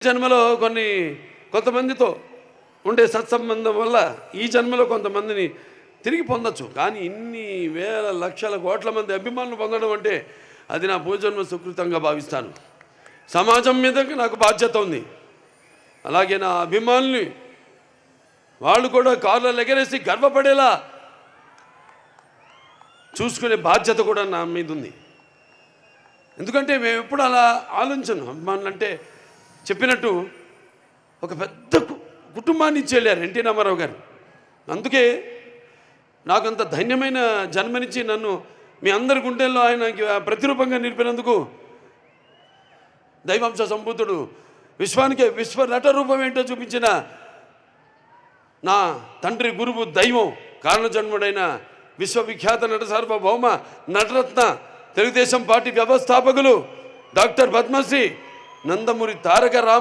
జన్మలో కొంతమందితో ఉండే సత్సంబంధం వల్ల ఈ జన్మలో కొంతమందిని తిరిగి పొందొచ్చు. కానీ ఇన్ని వేల లక్షల కోట్ల మంది అభిమానులు పొందడం అంటే అది నా పూర్వజన్మ సుకృతంగా భావిస్తాను. సమాజం మీద నాకు బాధ్యత ఉంది. అలాగే నా అభిమానుల్ని వాళ్ళు కూడా కార్లలో ఎగరేసి గర్వపడేలా చూసుకునే బాధ్యత కూడా నా మీద ఉంది. ఎందుకంటే మేము ఎప్పుడు అలా ఆలోచించను. అభిమానులు అంటే చెప్పినట్టు ఒక పెద్ద కుటుంబాన్ని ఇచ్చి వెళ్ళారు ఎన్టీ రామారావు గారు. అందుకే నాకంత ధన్యమైన జన్మనిచ్చి నన్ను మీ అందరి గుండెల్లో ఆయనకి ప్రతిరూపంగా నిలిపినందుకు దైవాంశ సంభూతుడు విశ్వానికి విశ్వ నట రూపం ఏంటో చూపించిన నా తండ్రి గురువు దైవం కారణజన్ముడైన విశ్వవిఖ్యాత నట సార్వభౌమ నటరత్న తెలుగుదేశం పార్టీ వ్యవస్థాపకులు డాక్టర్ పద్మశ్రీ నందమూరి తారక రామ